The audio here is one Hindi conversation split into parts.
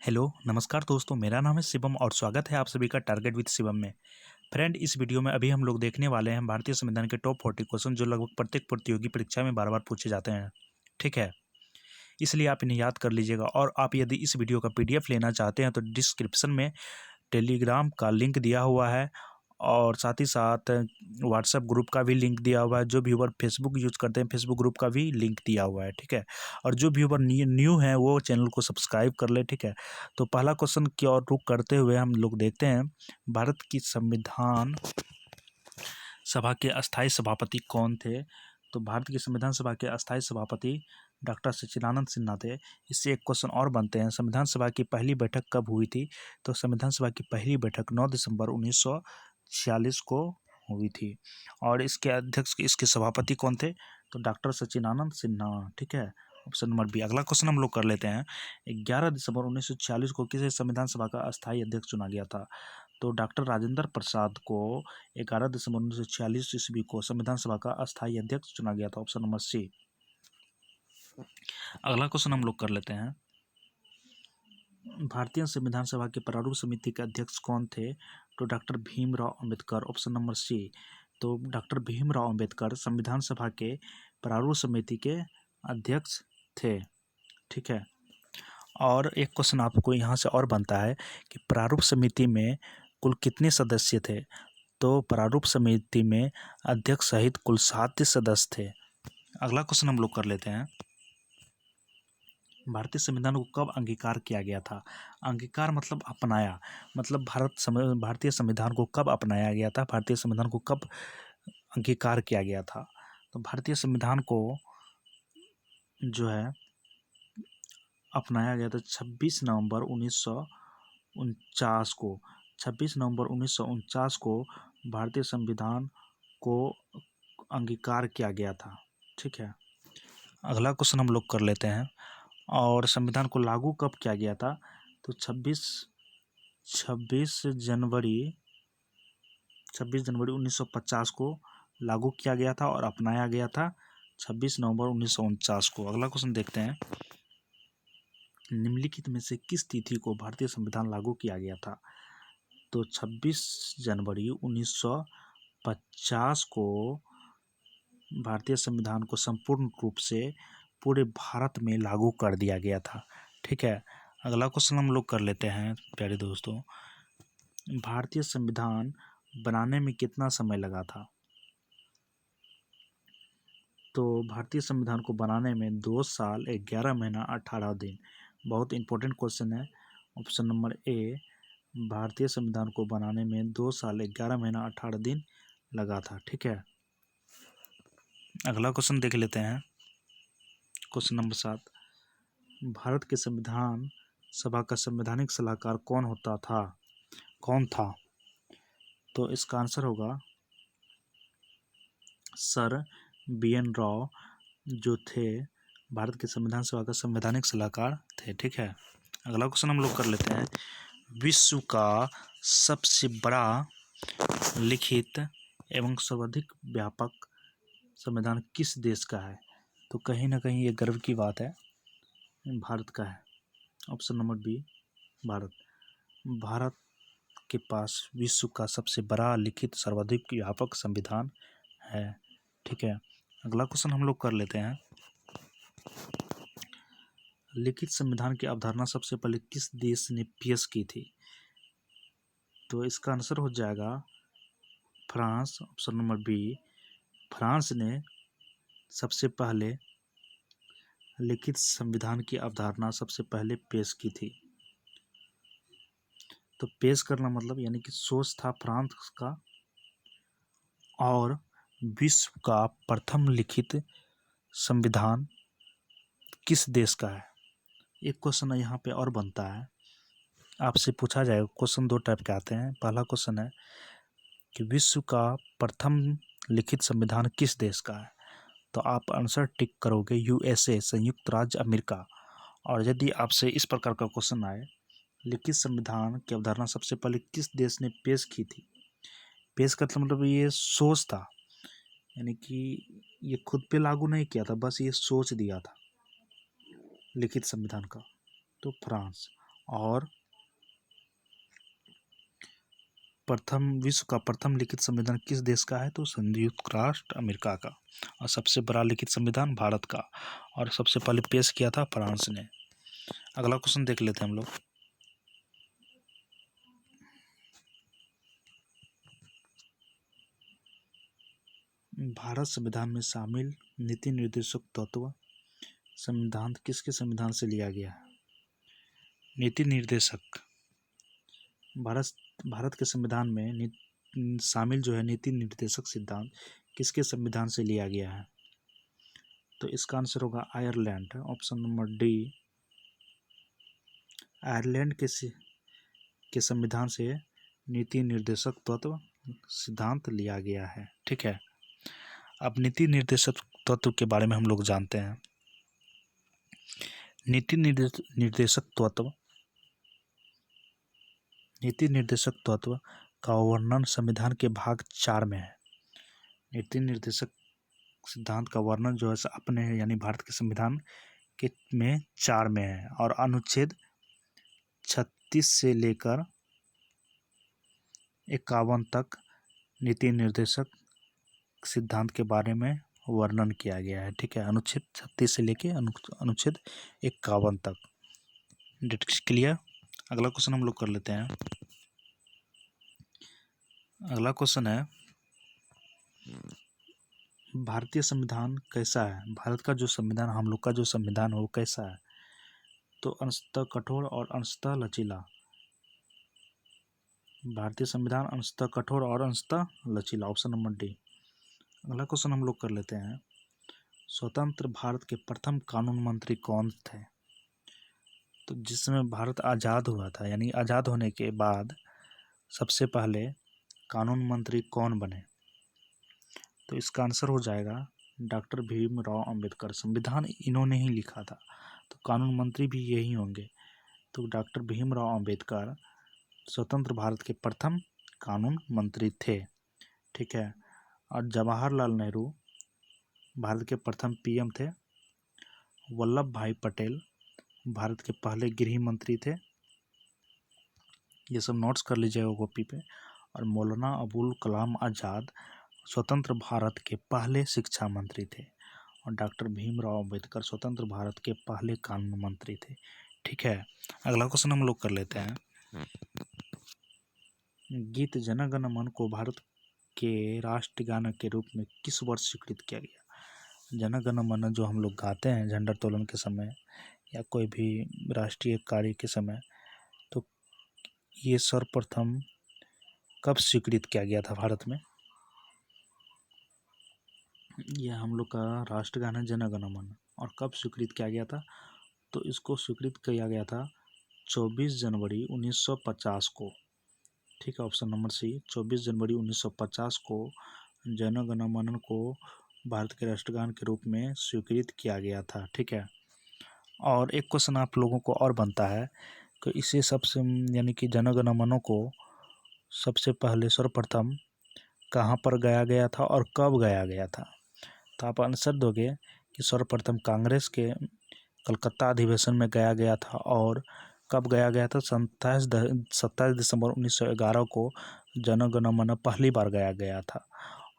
हेलो, नमस्कार दोस्तों, मेरा नाम है शिवम और स्वागत है आप सभी का टारगेट विद शिवम में। फ्रेंड, इस वीडियो में अभी हम लोग देखने वाले हैं भारतीय संविधान के टॉप 40 क्वेश्चन जो लगभग प्रत्येक प्रतियोगी परीक्षा में बार-बार पूछे जाते हैं। ठीक है? इसलिए आप इन्हें याद कर लीजिएगा और आप यदि इस वीडियो का पीडीएफ लेना चाहते हैं तो डिस्क्रिप्शन में टेलीग्राम का लिंक दिया हुआ है और साथ ही साथ व्हाट्सएप ग्रुप का भी लिंक दिया हुआ है। जो व्यूवर फेसबुक यूज़ करते हैं फेसबुक ग्रुप का भी लिंक दिया हुआ है। ठीक है? और जो व्यूवर न्यू है वो चैनल को सब्सक्राइब कर ले। ठीक है? तो पहला क्वेश्चन की ओर रुख करते हुए हम लोग देखते हैं, भारत की संविधान सभा के अस्थाई सभापति कौन थे? तो भारत की संविधान सभा के अस्थाई सभापति डॉक्टर सच्चिदानंद सिन्हा थे। इससे एक क्वेश्चन और बनते हैं, संविधान सभा की पहली बैठक कब हुई थी? तो संविधान सभा की पहली बैठक 9 दिसंबर 1946 को हुई थी। और इसके अध्यक्ष इसके सभापति कौन थे? तो डॉक्टर सच्चिदानंद सिन्हा। ठीक है? Option number B. अगला क्वेश्चन हम लोग कर लेते हैं, 11 दिसंबर 1946 को किसे संविधान सभा का अस्थाई अध्यक्ष चुना गया था? तो डॉक्टर राजेंद्र प्रसाद को 11 दिसंबर 1946 ईस्वी को संविधान सभा का अस्थाई अध्यक्ष चुना गया था। Option number C. अगला क्वेश्चन हम लोग कर लेते हैं, भारतीय संविधान सभा के प्रारूप समिति के अध्यक्ष कौन थे? तो doctor Bhimrao Ambedkar. Option number C. तो डॉक्टर भीमराव अंबेडकर संविधान सभा के प्रारूप समिति के अध्यक्ष थे। ठीक है? और एक क्वेश्चन आपको यहाँ से और बनता है कि प्रारूप समिति में कुल कितने सदस्य थे? तो प्रारूप समिति में अध्यक्ष सहित कुल 7 सदस्य थे। अगला क्वेश्चन हम लोग कर लेते हैं, भारतीय संविधान को कब अंगीकार किया गया था? अंगीकार मतलब अपनाया, मतलब भारतीय संविधान को कब अपनाया गया था, भारतीय संविधान को कब अंगीकार किया गया था? तो भारतीय संविधान को जो है अपनाया गया था 26 नवंबर 1949 को। 26 नवंबर 1949 को भारतीय संविधान को अंगीकार किया गया था। ठीक है? अगला क्वेश्चन हम लोग कर लेते हैं, और संविधान को लागू कब किया गया था? तो 26 जनवरी 1950 को लागू किया गया था और अपनाया गया था 26 नवंबर 1949 को। अगला क्वेश्चन देखते हैं, निम्नलिखित में से किस तिथि को भारतीय संविधान लागू किया गया था? तो 26 जनवरी 1950 को भारतीय संविधान को संपूर्ण रूप से पूरे भारत में लागू कर दिया गया था। ठीक है? अगला क्वेश्चन हम लोग कर लेते हैं प्यारे दोस्तों, भारतीय संविधान बनाने में कितना समय लगा था? तो भारतीय संविधान को बनाने में 2 साल 11 महीना 18 दिन। बहुत इंपॉर्टेंट क्वेश्चन है। ऑप्शन नंबर ए, भारतीय संविधान को बनाने में 2 साल 11 महीना 18 दिन लगा था। ठीक है? अगला क्वेश्चन देख लेते हैं, क्वेश्चन नंबर 7, भारत के संविधान सभा का संवैधानिक सलाहकार कौन था? तो इसका आंसर होगा सर बी.एन. राव, जो थे भारत के संविधान सभा का संवैधानिक सलाहकार थे। ठीक है? अगला क्वेश्चन हम लोग कर लेते हैं, विश्व का सबसे बड़ा लिखित एवं सर्वाधिक व्यापक संविधान किस देश का है? तो कहीं ना कहीं ये गर्व की बात है, भारत का है। Option number B, Bharat. Bharat के पास विश्व का सबसे बड़ा लिखित सर्वाधिक व्यापक संविधान है। ठीक है? अगला क्वेश्चन हम लोग कर लेते हैं, लिखित संविधान की अवधारणा सबसे पहले किस देश ने पेश की थी? तो इसका आंसर हो जाएगा France. Option number B, France ने सबसे पहले लिखित संविधान की अवधारणा सबसे पहले पेश की थी। तो पेश करना मतलब यानी कि सोच था फ्रांस का। और विश्व का प्रथम लिखित संविधान किस देश का है? एक क्वेश्चन यहाँ पे और बनता है, आपसे पूछा जाएगा। क्वेश्चन 2 टाइप के आते हैं। पहला क्वेश्चन है कि विश्व का प्रथम लिखित संविधान किस देश का है? तो आप आंसर टिक करोगे यूएसए, संयुक्त राज्य अमेरिका। और यदि आपसे इस प्रकार का क्वेश्चन आए, लिखित संविधान की अवधारणा सबसे पहले किस देश ने पेश की थी? पेश का मतलब ये सोच था, यानी कि ये खुद पे लागू नहीं किया था, बस ये सोच दिया था लिखित संविधान का। तो फ्रांस। और विश्व का प्रथम लिखित संविधान किस देश का है? तो संयुक्त राष्ट्र अमेरिका का। और सबसे बड़ा लिखित संविधान भारत का, और सबसे पहले पेश किया था फ्रांस ने। अगला क्वेश्चन देख लेते हैं हम लोग। भारत संविधान में शामिल नीति निर्देशक तत्व संविधान किसके संविधान से लिया गया है? नीति निर्देशक भारत के संविधान में शामिल जो है नीति निर्देशक सिद्धांत किसके संविधान से लिया गया है? तो इसका आंसर होगा Ireland, option number D. Ireland के संविधान से नीति निर्देशक तत्व सिद्धांत लिया गया है। ठीक है, अब नीति निर्देशक तत्व के बारे में हम लोग जानते हैं। नीति निर्देशक तत्व का वर्णन संविधान के भाग 4 में है। नीति निर्देशक सिद्धांत का वर्णन जो है अपने यानी भारत के संविधान के में 4 में है, और अनुच्छेद 36 से लेकर 51 तक नीति निर्देशक सिद्धांत के बारे में वर्णन किया गया है। ठीक है, अनुच्छेद 36 से लेकर अनुच्छेद 51 तक। Date clear. अगला क्वेश्चन हम लोग कर लेते हैं। अगला क्वेश्चन है, भारतीय संविधान कैसा है? भारत का जो संविधान, हम लोग का जो संविधान है वो कैसा है? तो अंशतः कठोर और अंशतः लचीला। भारतीय संविधान अंशतः कठोर और अंशतः लचीला, ऑप्शन नंबर डी। अगला क्वेश्चन हम लोग कर लेते हैं। स्वतंत्र भारत के प्रथम कानून मंत्री कौन थे? तो जिसमें भारत आज़ाद हुआ था, यानी आज़ाद होने के बाद सबसे पहले कानून मंत्री कौन बने? तो इसका आंसर हो जाएगा डॉक्टर भीमराव अंबेडकर। संविधान इन्होंने ही लिखा था, तो कानून मंत्री भी यही होंगे। तो डॉक्टर भीमराव अंबेडकर स्वतंत्र भारत के प्रथम कानून मंत्री थे। ठीक है, और जवाहरलाल नेहरू भारत के प्रथम पीएम थे। वल्लभ भाई पटेल भारत के पहले गृह मंत्री थे। ये सब नोट्स कर लीजिएगा कॉपी पे। और मौलाना अबुल कलाम आज़ाद स्वतंत्र भारत के पहले शिक्षा मंत्री थे। और डॉक्टर भीमराव अंबेडकर स्वतंत्र भारत के पहले कानून मंत्री थे। ठीक है, अगला क्वेश्चन हम लोग कर लेते हैं। गीत जन गण मन को भारत के राष्ट्रीय गान के रूप में किस वर्ष स्वीकृत किया गया? जन गण मन जो हम लोग गाते हैं झंडोत्तोलन के समय या कोई भी राष्ट्रीय कार्य के समय, तो ये सर्वप्रथम कब स्वीकृत किया गया था भारत में? यह हम लोग का राष्ट्रगान है जन गण मन, और कब स्वीकृत किया गया था? तो इसको स्वीकृत किया गया था 24 जनवरी 1950 को। ठीक है, ऑप्शन नंबर सी, 24 जनवरी 1950 को जन गण मन को भारत के राष्ट्रगान के रूप में स्वीकृत किया गया था। ठीक है, और एक क्वेश्चन आप लोगों को और बनता है कि इसे सबसे यानी कि जन गण मन को सबसे पहले सर्वप्रथम कहाँ पर गाया गया था और कब गाया गया था? तो आप आंसर दोगे कि सर्वप्रथम कांग्रेस के कलकत्ता अधिवेशन में गाया गया था। और कब गाया गया था? 27 दिसंबर 1911 को जन गण मन पहली बार गाया गया था।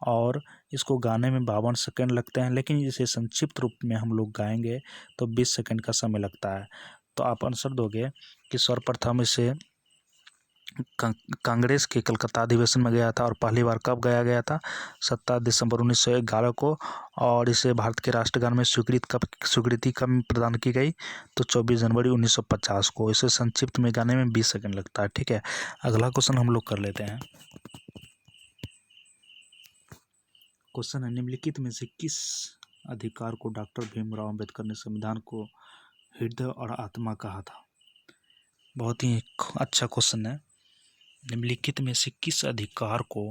और इसको गाने में 52 सेकंड लगते हैं, लेकिन इसे संक्षिप्त रूप में हम लोग गाएंगे तो 20 सेकंड का समय लगता है। तो आप आंसर दोगे कि सर्वप्रथम इसे कांग्रेस के कलकत्ता अधिवेशन में गया था। और पहली बार कब गाया गया था? 27 दिसंबर 1911 को। और इसे भारत के राष्ट्रगान में स्वीकृति कब प्रदान की गई? तो 24 जनवरी 1950 को। इसे संक्षिप्त में गाने में 20 सेकंड लगता है। ठीक है, अगला क्वेश्चन हम लोग कर लेते हैं। क्वेश्चन है, निम्नलिखित में से किस अधिकार को डॉक्टर भीमराव अंबेडकर ने संविधान को हृदय और आत्मा कहा था? बहुत ही अच्छा क्वेश्चन है। निम्नलिखित में से किस अधिकार को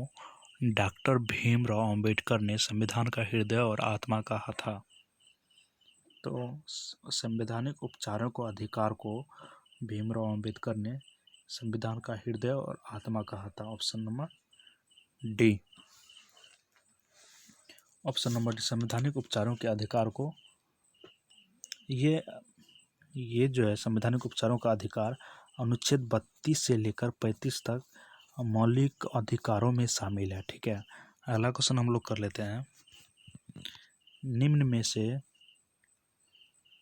डॉक्टर भीमराव अंबेडकर ने संविधान का हृदय और आत्मा कहा था? तो संवैधानिक उपचारों को अधिकार को भीमराव अंबेडकर ने संविधान का हृदय और आत्मा कहा था। Option number D. Option number D, संवैधानिक उपचारों के अधिकार को ये जो है संवैधानिक उपचारों का अधिकार अनुच्छेद 32 से लेकर 35 तक मौलिक अधिकारों में शामिल है। ठीक है, अगला क्वेश्चन हम लोग कर लेते हैं। निम्न में से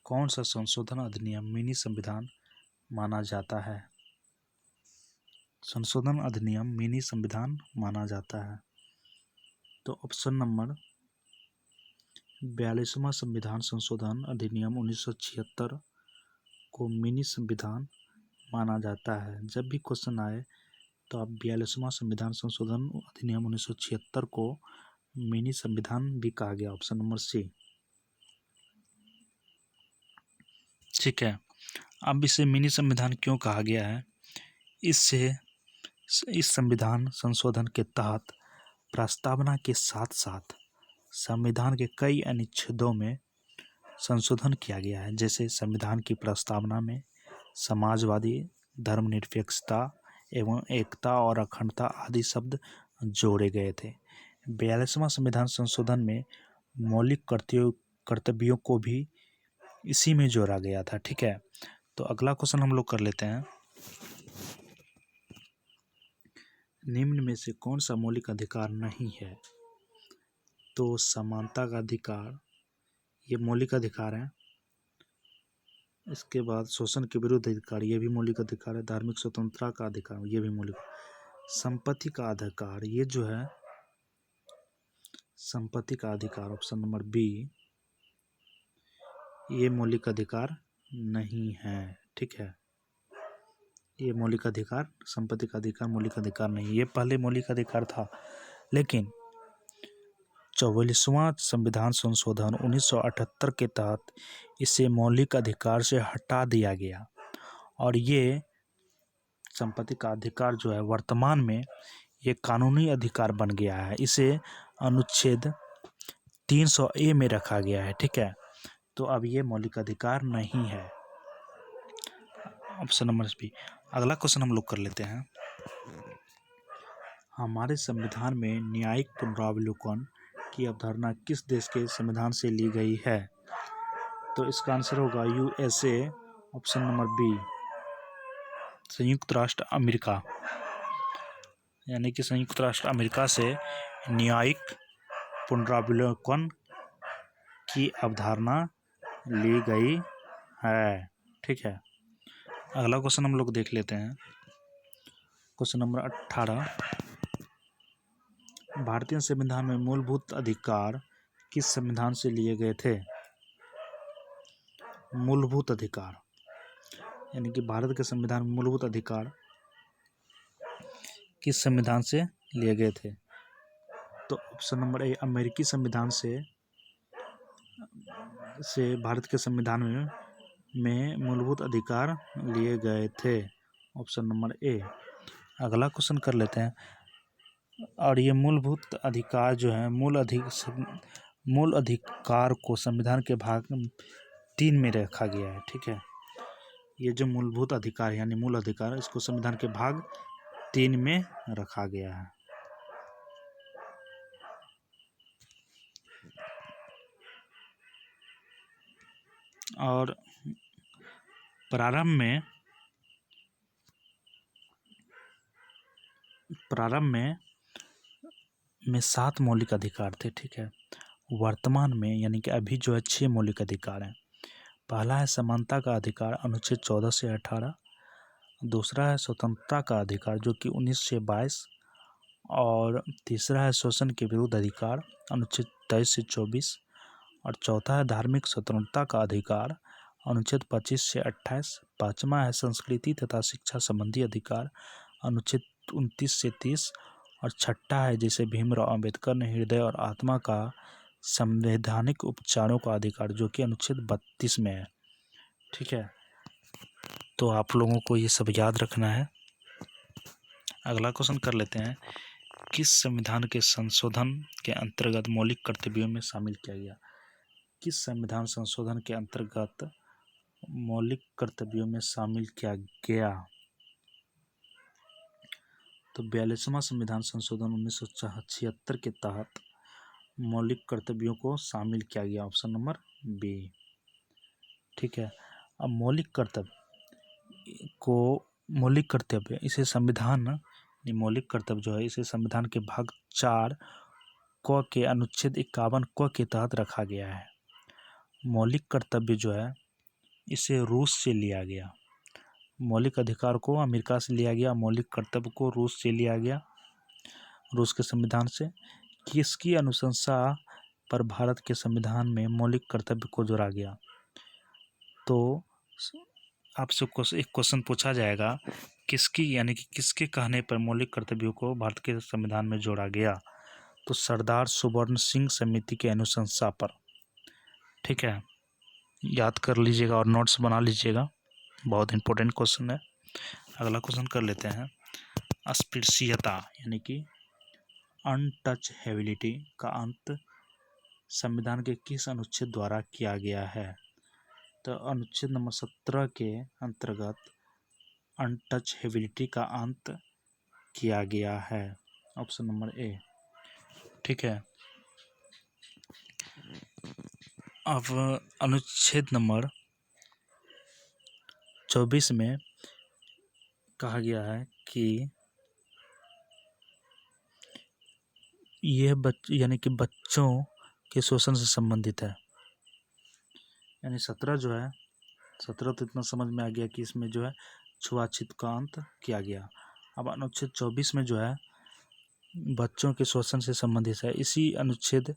कौन सा संशोधन अधिनियम मिनी संविधान माना जाता है? संशोधन अधिनियम मिनी संविधान माना जाता है। तो ऑप्शन नंबर 42वां संविधान संशोधन अधिनियम 1976 को मिनी संविधान माना जाता है। जब भी क्वेश्चन आए तो आप 42वां संविधान संशोधन अधिनियम 1976 को मिनी संविधान भी कहा गया, ऑप्शन नंबर सी। ठीक है, अब इसे मिनी संविधान क्यों कहा गया है? इससे इस संविधान संशोधन के तहत प्रस्तावना के साथ साथ संविधान के कई अनुच्छेदों में संशोधन किया गया है। जैसे संविधान की प्रस्तावना में समाजवादी, धर्मनिरपेक्षता एवं एकता और अखंडता आदि शब्द जोड़े गए थे। 42वां संविधान संशोधन में मौलिक कर्तव्यों को भी इसी में जोड़ा गया था। ठीक है, तो अगला क्वेश्चन हम लोग कर लेते हैं। निम्न में से कौन सा मौलिक अधिकार नहीं है? तो समानता का अधिकार, ये मौलिक अधिकार है। इसके बाद शोषण के विरुद्ध अधिकार, ये भी मौलिक अधिकार है। धार्मिक स्वतंत्रता का अधिकार, ये भी मौलिक। संपत्ति का अधिकार, ये जो है संपत्ति का अधिकार, ऑप्शन नंबर बी, ये मौलिक अधिकार नहीं है। ठीक है, ये मौलिक अधिकार, संपत्ति का अधिकार मौलिक अधिकार नहीं, ये पहले मौलिक अधिकार था, लेकिन 44वां संविधान संशोधन 1978 के तहत इसे मौलिक अधिकार से हटा दिया गया और ये संपत्ति का अधिकार जो है वर्तमान में ये कानूनी अधिकार बन गया है। इसे अनुच्छेद 300A में रखा गया है। ठीक है, तो अब ये मौलिक अधिकार नहीं है, ऑप्शन नंबर बी। अगला क्वेश्चन हम लोग कर लेते हैं। हमारे संविधान में न्यायिक पुनरावलोकन की अवधारणा किस देश के संविधान से ली गई है? तो इसका आंसर होगा USA, ऑप्शन नंबर बी, संयुक्त राष्ट्र अमेरिका। यानी कि संयुक्त राष्ट्र अमेरिका से न्यायिक पुनरावलोकन की अवधारणा ली गई है। ठीक है, अगला क्वेश्चन हम लोग देख लेते हैं। क्वेश्चन नंबर 18, भारतीय संविधान में मूलभूत अधिकार किस संविधान से लिए गए थे? मूलभूत अधिकार, यानी कि भारत के संविधान में मूलभूत अधिकार किस संविधान से लिए गए थे? तो ऑप्शन नंबर ए, अमेरिकी संविधान से भारत के संविधान में मूलभूत अधिकार लिए गए थे, ऑप्शन नंबर ए। अगला क्वेश्चन कर लेते हैं। और ये मूलभूत अधिकार जो है मूल अधिकार को संविधान के भाग 3 में रखा गया है। ठीक है, ये जो मूलभूत अधिकार यानी मूल अधिकार, इसको संविधान के भाग 3 में रखा गया है। और प्रारंभ में 7 मौलिक अधिकार थे। ठीक है, वर्तमान में यानी कि अभी जो है 6 मौलिक अधिकार हैं। पहला है समानता का अधिकार, अनुच्छेद 14 से 18। दूसरा है स्वतंत्रता का अधिकार जो कि 19 से 22। और तीसरा है शोषण के विरुद्ध अधिकार, अनुच्छेद 23 से 24। और चौथा है धार्मिक स्वतंत्रता का अधिकार, अनुच्छेद 25 से 28। पाँचवा है संस्कृति तथा शिक्षा संबंधी अधिकार, अनुच्छेद 29 से 30। और छठा है जिसे भीमराव अंबेडकर ने हृदय और आत्मा का संवैधानिक उपचारों का अधिकार, जो कि अनुच्छेद 32 में है। ठीक है, तो आप लोगों को ये सब याद रखना है। अगला क्वेश्चन कर लेते हैं। किस संविधान के संशोधन के अंतर्गत मौलिक कर्तव्यों में शामिल किया गया? किस संविधान संशोधन के अंतर्गत मौलिक कर्तव्यों में शामिल किया गया? तो 42वां संविधान संशोधन 1976 के तहत मौलिक कर्तव्यों को शामिल किया गया, ऑप्शन नंबर बी। ठीक है, अब मौलिक कर्तव्य को मौलिक कर्तव्य इसे संविधान, ये मौलिक कर्तव्य जो है इसे संविधान के भाग 4 क के अनुच्छेद 51 क के तहत रखा गया है। मौलिक कर्तव्य जो है इसे रूस से लिया गया। मौलिक अधिकार को अमेरिका से लिया गया, मौलिक कर्तव्य को रूस से लिया गया, रूस के संविधान से। किसकी अनुशंसा पर भारत के संविधान में मौलिक कर्तव्य को जोड़ा गया? तो आपसे एक क्वेश्चन पूछा जाएगा, किसकी यानी कि किसके कहने पर मौलिक कर्तव्यों को भारत के संविधान में जोड़ा गया? तो सरदार सुवर्ण सिंह समिति के अनुशंसा पर। ठीक है, याद कर लीजिएगा और नोट्स बना लीजिएगा, बहुत इंपॉर्टेंट क्वेश्चन है। अगला क्वेश्चन कर लेते हैं। अस्पृश्यता यानी कि अनटचेबिलिटी का अंत संविधान के किस अनुच्छेद द्वारा किया गया है? तो अनुच्छेद नंबर 17 के अंतर्गत अनटचेबिलिटी का अंत किया गया है। Option number A. ठीक है, अब अनुच्छेद नंबर 24 में कहा गया है कि यह यानी कि बच्चों के शोषण से संबंधित है। यानी 17 जो है, 17 तो इतना समझ में आ गया कि इसमें जो है छुआछूत का अंत किया गया। अब अनुच्छेद 24 में जो है बच्चों के शोषण से संबंधित है। इसी अनुच्छेद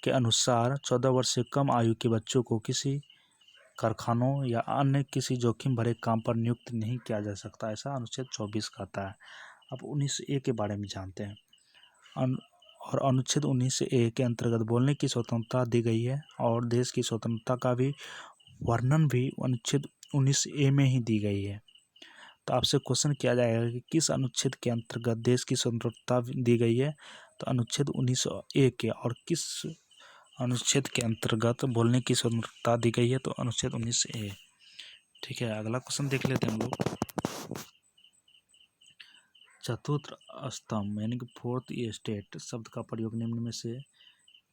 के अनुसार 14 वर्ष से कम आयु के बच्चों को किसी कारखानों या अन्य किसी जोखिम भरे काम पर नियुक्त नहीं किया जा सकता, ऐसा अनुच्छेद 24 कहता है। अब 19A के बारे में जानते हैं। और अनुच्छेद 19A के अंतर्गत बोलने की स्वतंत्रता दी गई है और देश की स्वतंत्रता का भी वर्णन भी अनुच्छेद 19A में ही दी गई है। तो आपसे क्वेश्चन किया जाएगा कि किस अनुच्छेद के अंतर्गत देश की स्वतंत्रता दी गई है? तो अनुच्छेद 19A के। और किस अनुच्छेद के अंतर्गत बोलने की स्वतंत्रता दी गई है? तो अनुच्छेद 19A। ठीक है, अगला क्वेश्चन देख लेते हैं हम लोग। चतुर्थ स्तंभ यानी कि फोर्थ एस्टेट शब्द का प्रयोग निम्न में से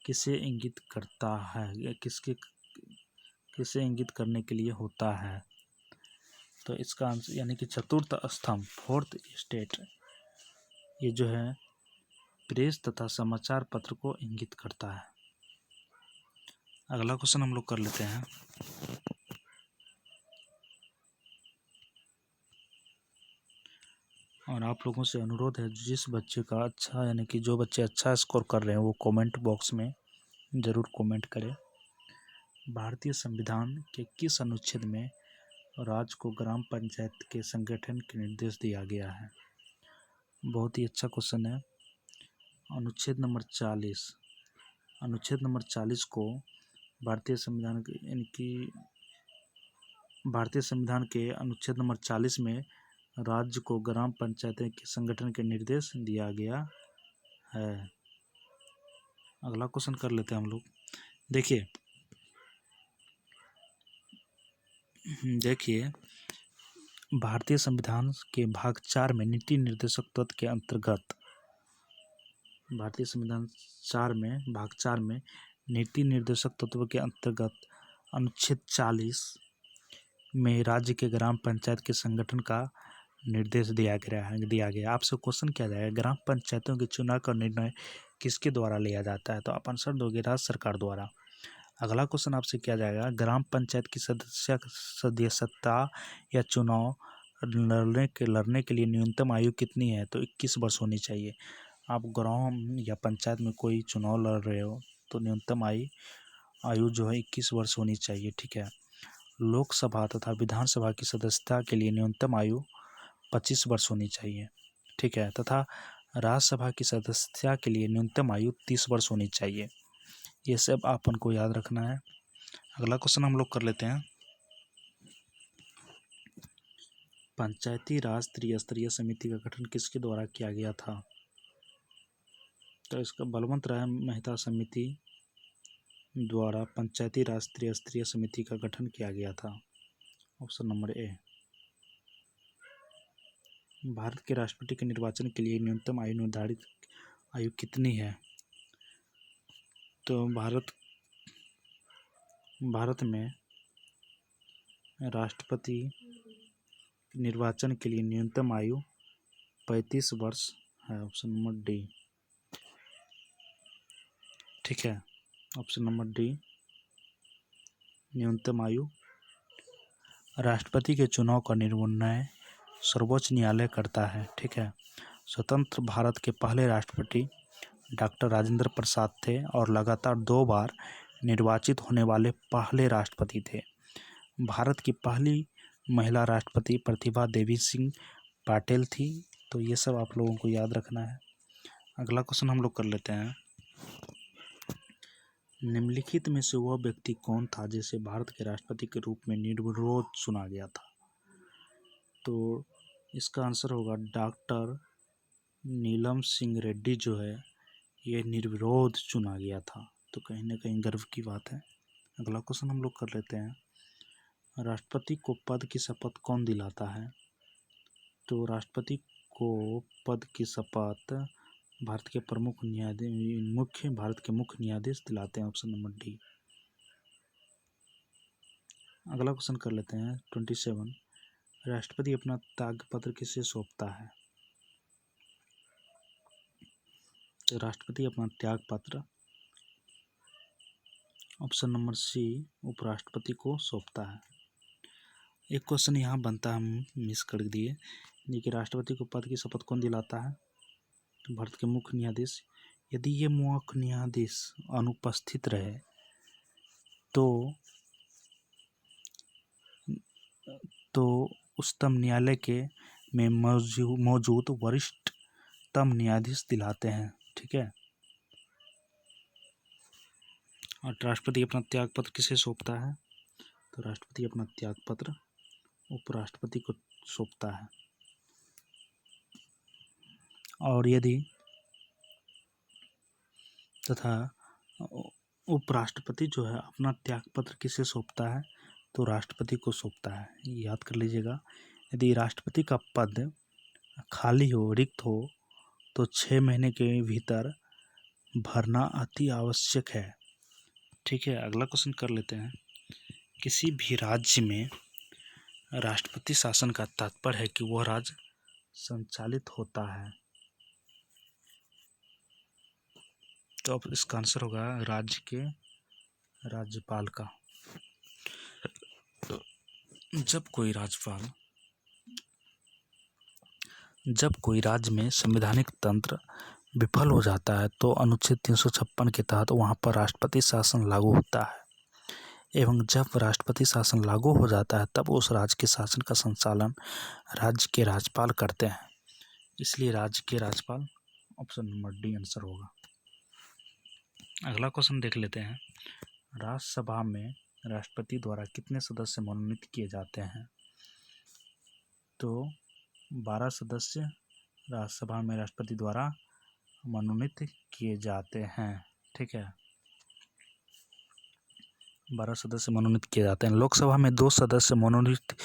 किसे इंगित करता है या किसे इंगित करने के लिए होता है? तो इसका आंसर यानी कि चतुर्थ स्तंभ फोर्थ एस्टेट ये जो है प्रेस तथा समाचार पत्र को इंगित करता है। अगला क्वेश्चन हम लोग कर लेते हैं। और आप लोगों से अनुरोध है, जिस बच्चे का अच्छा यानी कि जो बच्चे अच्छा स्कोर कर रहे हैं वो कमेंट बॉक्स में ज़रूर कमेंट करें। भारतीय संविधान के किस अनुच्छेद में राज्य को ग्राम पंचायत के संगठन के निर्देश दिया गया है? बहुत ही अच्छा क्वेश्चन है। अनुच्छेद नंबर 40। अनुच्छेद नंबर 40 को भारतीय संविधान के यानी कि भारतीय संविधान के अनुच्छेद नंबर 40 में राज्य को ग्राम पंचायतें के संगठन के निर्देश दिया गया है। अगला क्वेश्चन कर लेते हैं हम लोग। देखिए भारतीय संविधान के भाग 4 में नीति निर्देशक तत्व के अंतर्गत भारतीय संविधान 4 में भाग 4 में नीति निर्देशक तत्व के अंतर्गत अनुच्छेद 40 में राज्य के ग्राम पंचायत के संगठन का निर्देश दिया गया। आपसे क्वेश्चन किया जाएगा, ग्राम पंचायतों के चुनाव का निर्णय किसके द्वारा लिया जाता है? तो आप आंसर दोगे राज्य सरकार द्वारा। अगला क्वेश्चन आपसे किया जाएगा, ग्राम पंचायत की सदस्यता या चुनाव लड़ने के लिए न्यूनतम आयु कितनी है? तो 21 वर्ष होनी चाहिए। आप ग्राम या पंचायत में कोई चुनाव लड़ रहे हो तो न्यूनतम आयु जो है 21 वर्ष होनी चाहिए। ठीक है, लोकसभा तथा विधानसभा की सदस्यता के लिए न्यूनतम आयु 25 वर्ष होनी चाहिए। ठीक है, तथा राज्यसभा की सदस्यता के लिए न्यूनतम आयु 30 वर्ष होनी चाहिए। ये सब अपन को याद रखना है। अगला क्वेश्चन हम लोग कर लेते हैं। पंचायती राज त्रिस्तरीय समिति का गठन किसके द्वारा किया गया था? तो इसका बलवंत राय मेहता समिति द्वारा पंचायती राज त्रिस्तरीय समिति का गठन किया गया था। Option number A. भारत के राष्ट्रपति के निर्वाचन के लिए न्यूनतम आयु निर्धारित आयु कितनी है? तो भारत में राष्ट्रपति निर्वाचन के लिए न्यूनतम आयु 35 वर्ष है, ऑप्शन नंबर डी। ठीक है, ऑप्शन नंबर डी न्यूनतम आयु। राष्ट्रपति के चुनाव का निर्णय सर्वोच्च न्यायालय करता है। ठीक है, स्वतंत्र भारत के पहले राष्ट्रपति डॉक्टर राजेंद्र प्रसाद थे और लगातार 2 बार निर्वाचित होने वाले पहले राष्ट्रपति थे। भारत की पहली महिला राष्ट्रपति प्रतिभा देवी सिंह पाटिल थी। तो ये सब आप लोगों को याद रखना है। अगला क्वेश्चन हम लोग कर लेते हैं। निम्नलिखित में से वह व्यक्ति कौन था जिसे भारत के राष्ट्रपति के रूप में निर्विरोध चुना गया था? तो इसका आंसर होगा डॉक्टर नीलम सिंह रेड्डी जो है ये निर्विरोध चुना गया था। तो कहीं ना कहीं गर्व की बात है। अगला क्वेश्चन हम लोग कर लेते हैं। राष्ट्रपति को पद की शपथ कौन दिलाता है? तो राष्ट्रपति को पद की शपथ भारत के मुख्य न्यायाधीश दिलाते हैं, ऑप्शन नंबर डी। अगला क्वेश्चन कर लेते हैं 27। राष्ट्रपति अपना त्यागपत्र किसे सौंपता है? तो राष्ट्रपति अपना त्यागपत्र ऑप्शन नंबर सी उपराष्ट्रपति को सौंपता है। एक क्वेश्चन यहाँ बनता है, हम मिस कर दिए। देखिए, राष्ट्रपति को पद की शपथ कौन दिलाता है? तो भारत के मुख्य न्यायाधीश। यदि ये मुख्य न्यायाधीश अनुपस्थित रहे तो उच्चतम न्यायालय के में मौजूद वरिष्ठतम न्यायाधीश दिलाते हैं। ठीक है, और राष्ट्रपति अपना त्यागपत्र किसे सौंपता है? तो राष्ट्रपति अपना त्यागपत्र उपराष्ट्रपति को सौंपता है। और यदि तथा उपराष्ट्रपति जो है अपना त्यागपत्र किसे सौंपता है? तो राष्ट्रपति को सौंपता है। याद कर लीजिएगा। यदि राष्ट्रपति का पद खाली हो, रिक्त हो, तो 6 महीने के भीतर भरना अति आवश्यक है। ठीक है, अगला क्वेश्चन कर लेते हैं। किसी भी राज्य में राष्ट्रपति शासन का तात्पर्य है कि वह राज्य संचालित होता है। तो अब इसका आंसर होगा राज्य के राज्यपाल का। जब कोई राज्य में संवैधानिक तंत्र विफल हो जाता है तो अनुच्छेद 356 के तहत वहां पर राष्ट्रपति शासन लागू होता है। एवं जब राष्ट्रपति शासन लागू हो जाता है तब उस राज्य के शासन का संचालन राज्य के राज्यपाल करते हैं। इसलिए राज्य के राज्यपाल ऑप्शन नंबर डी आंसर होगा। अगला क्वेश्चन देख लेते हैं। राज्यसभा में राष्ट्रपति द्वारा कितने सदस्य मनोनीत किए जाते हैं? तो 12 सदस्य राज्यसभा में राष्ट्रपति द्वारा मनोनीत किए जाते हैं। ठीक है, 12 सदस्य मनोनीत किए जाते हैं। लोकसभा में 2 सदस्य मनोनीत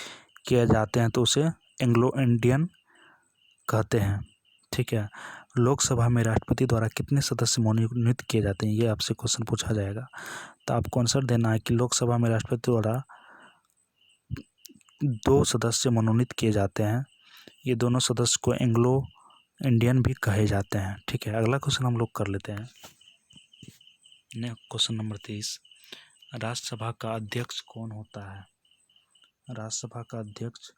किए जाते हैं तो उसे एंग्लो इंडियन कहते हैं। ठीक है, लोकसभा में राष्ट्रपति द्वारा कितने सदस्य मनोनीत किए जाते हैं, ये आपसे क्वेश्चन पूछा जाएगा। तो आपको आंसर देना है कि लोकसभा में राष्ट्रपति द्वारा 2 सदस्य मनोनीत किए जाते हैं। ये दोनों सदस्य को एंग्लो इंडियन भी कहे जाते हैं। ठीक है, अगला क्वेश्चन हम लोग कर लेते हैं। Question number 23। राज्यसभा का अध्यक्ष कौन होता है? राज्यसभा का अध्यक्ष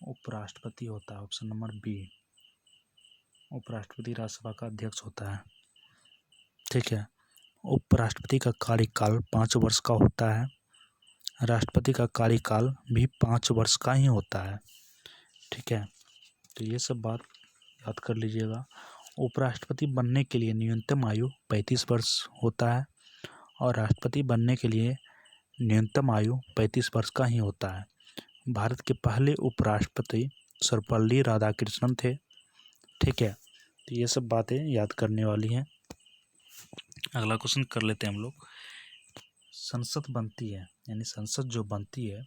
उपराष्ट्रपति होता है, ऑप्शन नंबर बी। उपराष्ट्रपति राज्यसभा का अध्यक्ष होता है। ठीक है, उपराष्ट्रपति का कार्यकाल 5 वर्ष का होता है। राष्ट्रपति का कार्यकाल भी 5 वर्ष का ही होता है। ठीक है, तो ये सब बात याद कर लीजिएगा। उपराष्ट्रपति बनने के लिए न्यूनतम आयु 35 वर्ष होता है और राष्ट्रपति बनने के लिए न्यूनतम आयु 35 वर्ष का ही होता है। भारत के पहले उपराष्ट्रपति सर्वपल्ली राधाकृष्णन थे। ठीक है, तो ये सब बातें याद करने वाली हैं। अगला क्वेश्चन कर लेते हैं हम लोग। संसद बनती है, यानी संसद जो बनती है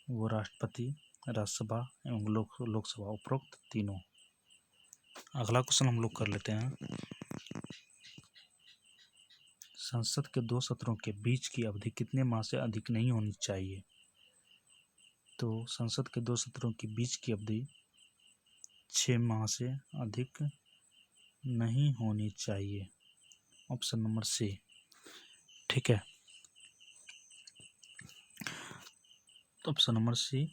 वो राष्ट्रपति, राज्यसभा एवं लोकसभा, उपरोक्त तीनों। अगला क्वेश्चन हम लोग कर लेते हैं। संसद के 2 सत्रों के बीच की अवधि कितने माह से अधिक नहीं होनी चाहिए? तो संसद के 2 सत्रों के बीच की अवधि 6 माह से अधिक नहीं होनी चाहिए। Option number C. ठीक है, तो ऑप्शन नंबर सी,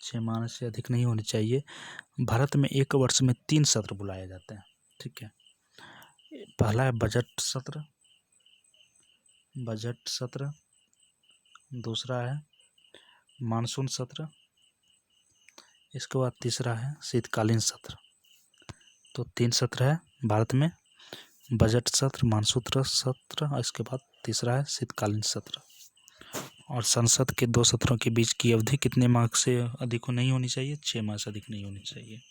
6 माह से अधिक नहीं होनी चाहिए। भारत में एक वर्ष में 3 सत्र बुलाए जाते हैं। ठीक है, पहला है बजट सत्र, दूसरा है मानसून सत्र, इसके बाद तीसरा है शीतकालीन सत्र। तो 3 सत्र है भारत में, बजट सत्र, मानसून सत्र, और इसके बाद तीसरा है शीतकालीन सत्र। और संसद के 2 सत्रों के बीच की अवधि कितने माह से अधिक नहीं होनी चाहिए? 6 माह से अधिक नहीं होनी चाहिए।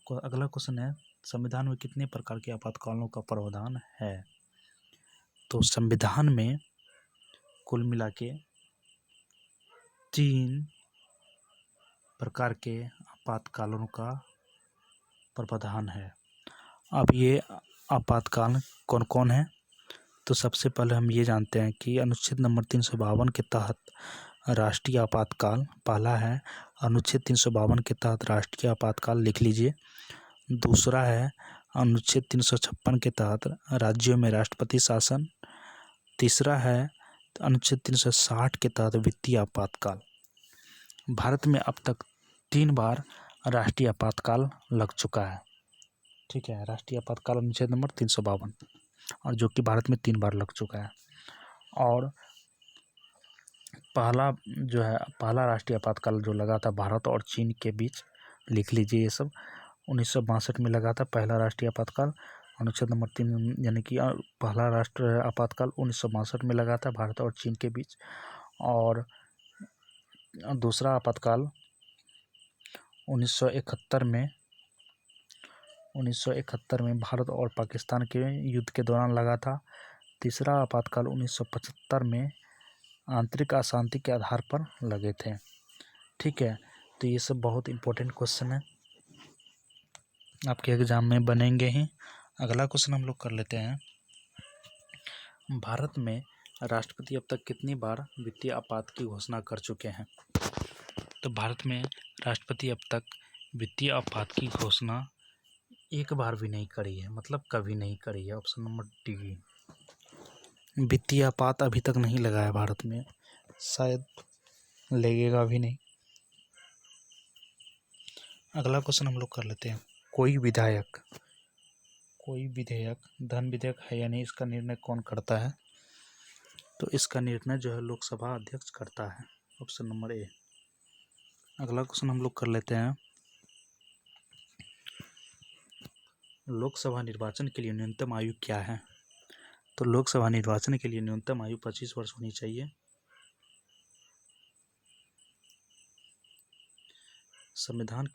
अगला क्वेश्चन है, संविधान में कितने प्रकार के आपातकालों का प्रावधान है? तो संविधान में कुल मिला के 3 प्रकार के आपातकालों का प्रावधान है। अब ये आपातकाल कौन कौन है? तो सबसे पहले हम ये जानते हैं कि अनुच्छेद नंबर 352 के तहत राष्ट्रीय आपातकाल पहला है। अनुच्छेद 352 के तहत राष्ट्रीय आपातकाल लिख लीजिए। दूसरा है अनुच्छेद 356 के तहत राज्यों में राष्ट्रपति शासन। तीसरा है अनुच्छेद 360 के तहत वित्तीय आपातकाल। भारत में अब तक 3 बार राष्ट्रीय आपातकाल लग चुका है। ठीक है, राष्ट्रीय आपातकाल अनुच्छेद नंबर 352, और जो कि भारत में 3 बार लग चुका है। और पहला राष्ट्रीय आपातकाल जो लगा था भारत और चीन के बीच, लिख लीजिए ये सब, 1962 में लगा था पहला राष्ट्रीय आपातकाल। अनुच्छेद नंबर 3 यानी कि पहला राष्ट्रीय आपातकाल 1962 में लगा था भारत और चीन के बीच। और दूसरा आपातकाल 1971 में भारत और पाकिस्तान के युद्ध के दौरान लगा था। तीसरा आपातकाल 1975 में आंतरिक अशांति के आधार पर लगे थे। ठीक है, तो ये सब बहुत इम्पोर्टेंट क्वेश्चन है, आपके एग्जाम में बनेंगे ही। अगला क्वेश्चन हम लोग कर लेते हैं, भारत में राष्ट्रपति अब तक कितनी बार वित्तीय आपात की घोषणा कर चुके हैं? तो भारत में राष्ट्रपति अब तक वित्तीय आपात की घोषणा एक बार भी नहीं करी है, मतलब कभी नहीं करी है। ऑप्शन नंबर डी, वित्तीय आपात अभी तक नहीं लगा है भारत में, शायद लगेगा भी नहीं। अगला क्वेश्चन हम लोग कर लेते हैं, कोई विधेयक धन विधेयक है या नहीं, इसका निर्णय कौन करता है? तो इसका निर्णय जो है लोकसभा अध्यक्ष करता है। Option number A. अगला क्वेश्चन हम लोग कर लेते हैं, लोकसभा निर्वाचन के लिए न्यूनतम आयु क्या है? तो लोकसभा निर्वाचन के लिए न्यूनतम आयु 25 वर्ष होनी चाहिए। संविधान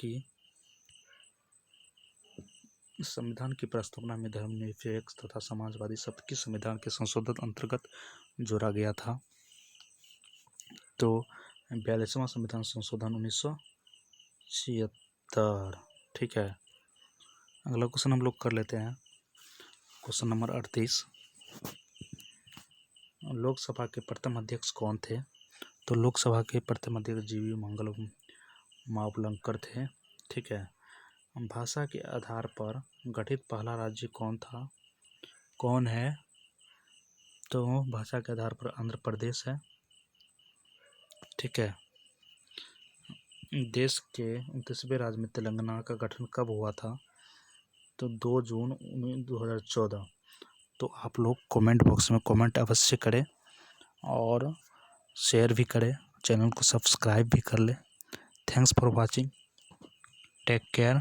की प्रस्तावना में धर्मनिरपेक्ष तथा समाजवादी शब्द की संविधान के संशोधन अंतर्गत जोड़ा गया था। तो 42वां संविधान संशोधन 1976। ठीक है, अगला क्वेश्चन हम लोग कर लेते हैं, क्वेश्चन नंबर 38, लोकसभा के प्रथम अध्यक्ष कौन थे? तो लोकसभा के प्रथम अध्यक्ष जीवी मंगल मावलंकर थे। ठीक है, भाषा के आधार पर गठित पहला राज्य कौन है? तो भाषा के आधार पर आंध्र प्रदेश है। ठीक है, देश के 29वें राज्य में तेलंगाना का गठन कब हुआ था? तो 2 जून 2014। तो आप लोग कमेंट बॉक्स में कमेंट अवश्य करें और शेयर भी करें, चैनल को सब्सक्राइब भी कर लें। Thanks for watching, take care.